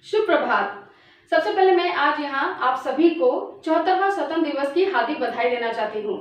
सुप्रभात। सबसे पहले मैं आज यहाँ आप सभी को 74वां स्वतंत्र दिवस की हार्दिक बधाई देना चाहती हूँ।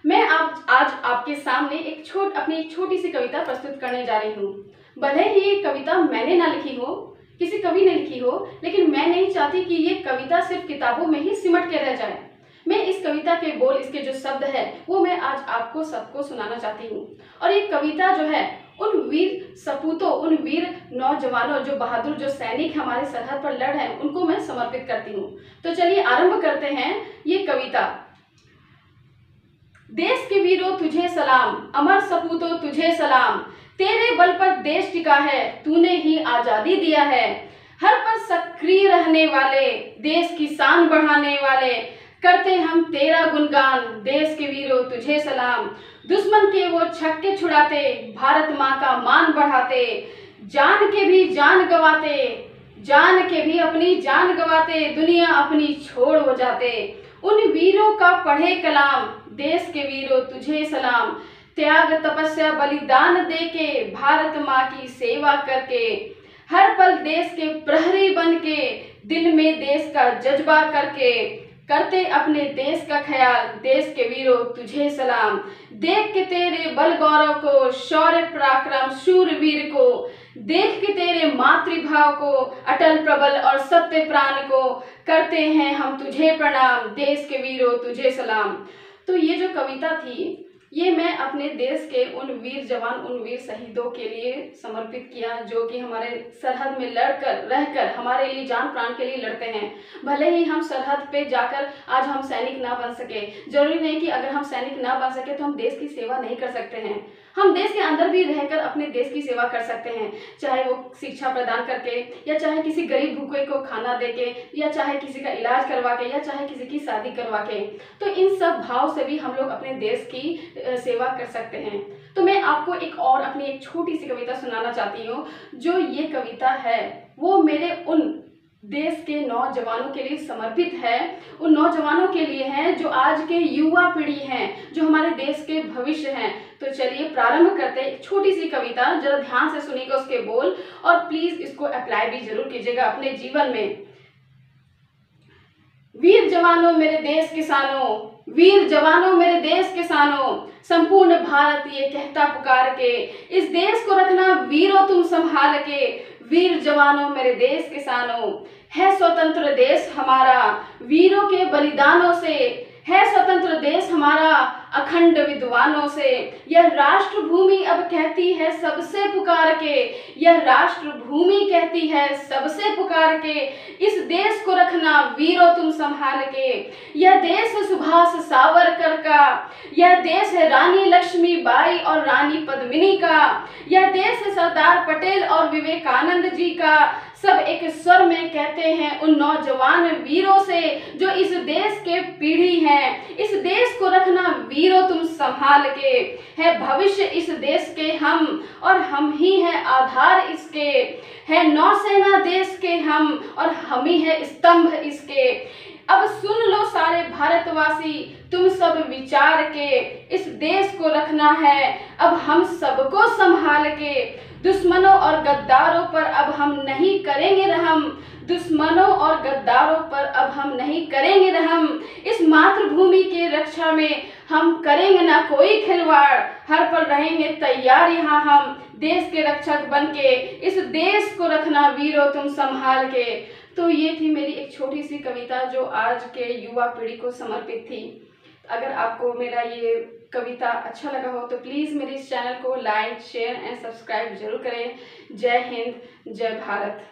मैं आज आपके सामने अपनी एक छोटी सी कविता प्रस्तुत करने जा रही हूँ। भले ही ये कविता मैंने ना लिखी हो, किसी कवि ने लिखी हो, लेकिन मैं नहीं चाहती कि ये कविता सिर्फ किताबों में ही सिमट के रह जाए। मैं इस कविता के बोल, इसके जो शब्द है वो मैं आज आपको सबको सुनाना चाहती हूँ। और ये कविता जो है उन वीर सपूतों, उन वीर नौजवानों, जो बहादुर, जो सैनिक हमारे सरहद पर लड़ रहे हैं, उनको मैं समर्पित करती हूँ। तो चलिए आरंभ करते हैं ये कविता। देश के वीरों तुझे सलाम, अमर सपूतों तुझे सलाम, तेरे बल पर देश टिका है, तूने ही आजादी दिया है। हर पल सक्रिय रहने वाले, देश की शान बढ़ाने वाले, करते हम तेरा गुणगान, देश के वीरों तुझे सलाम। दुश्मन के वो छक्के छुड़ाते, भारत माँ का मान बढ़ाते, जान के भी जान गवाते, जान के भी अपनी जान गवाते, दुनिया अपनी छोड़ हो जाते। उन वीरों का पढ़े कलाम, देश के वीरों तुझे सलाम, त्याग तपस्या बलिदान देके, भारत माँ की सेवा करके, हर पल देश के प्रहरी बन के, दिल में देश का जज्बा करके, करते अपने देश का ख्याल, देश के वीरों तुझे सलाम। देख के तेरे बल गौरव को, शौर्य पराक्रम शूरवीर को, देख के तेरे मातृभाव को, अटल प्रबल और सत्य प्राण को, करते हैं हम तुझे प्रणाम, देश के वीरों तुझे सलाम। तो ये जो कविता थी, ये मैं अपने देश के उन वीर जवान, उन वीर शहीदों के लिए समर्पित किया, जो कि हमारे सरहद में लड़कर रहकर हमारे लिए जान प्राण के लिए लड़ते हैं। भले ही हम सरहद पे जाकर आज हम सैनिक ना बन सके, जरूरी नहीं कि अगर हम सैनिक ना बन सके तो हम देश की सेवा नहीं कर सकते हैं। हम देश के अंदर भी रहकर अपने देश की सेवा कर सकते हैं, चाहे वो शिक्षा प्रदान करके, या चाहे किसी गरीब भूखे को खाना देके, या चाहे किसी का इलाज करवा के, या चाहे किसी की शादी करवा के। तो इन सब भाव से भी हम लोग अपने देश की सेवा कर सकते हैं। तो मैं आपको अपनी एक छोटी सी कविता सुनाना चाहती हूँ। जो ये कविता है वो मेरे उन देश के नौजवानों के लिए समर्पित है, उन नौजवानों के लिए है जो आज के युवा पीढ़ी हैं, जो हमारे देश के भविष्य हैं। तो चलिए प्रारंभ करते हैं। एक छोटी सी कविता, जरा ध्यान से सुनिएगा उसके बोल, और प्लीज इसको अप्लाई भी जरूर कीजिएगा अपने जीवन में। वीर जवानों मेरे देश किसानों, वीर जवानों मेरे देश किसानों, संपूर्ण भारत ये कहता पुकार के, इस देश को रखना वीरों तुम संभाल के। वीर जवानों मेरे देश किसानों, है स्वतंत्र देश हमारा वीरों के बलिदानों से, है स्वतंत्र देश हमारा अखंड विद्वानों से। यह राष्ट्र भूमि अब कहती है सबसे पुकार के, यह राष्ट्र भूमि कहती है सबसे पुकार के, इस देश को रखना वीरों तुम संभाल के। यह देश है सुभाष सावरकर का, यह देश है रानी लक्ष्मीबाई और रानी पद्मिनी का, यह देश है सरदार पटेल और विवेकानंद जी का। सब एक स्वर में कहते हैं उन नौजवान वीरों से जो इस देश के पीढ़ी हैं। इस देश को रखना वीरों तुम संभाल के, है भविष्य इस देश के हम, और हम ही है आधार इसके, है नौसेना देश के हम, और हम ही है स्तंभ इसके। अब सुन लो सारे भारतवासी तुम सब विचार के, इस देश को रखना है अब हम सबको संभाल के। दुश्मनों और गद्दारों पर अब हम नहीं करेंगे रहम, दुश्मनों और गद्दारों पर अब हम नहीं करेंगे रहम। इस मातृभूमि के रक्षा में हम करेंगे ना कोई खिलवाड़, हर पल रहेंगे तैयार यहाँ हम, देश के रक्षक बन के, इस देश को रखना वीरों तुम संभाल के। तो ये थी मेरी एक छोटी सी कविता जो आज के युवा पीढ़ी को समर्पित थी। अगर आपको मेरा ये कविता अच्छा लगा हो तो प्लीज़ मेरे इस चैनल को लाइक, शेयर एंड सब्सक्राइब जरूर करें। जय हिंद, जय भारत।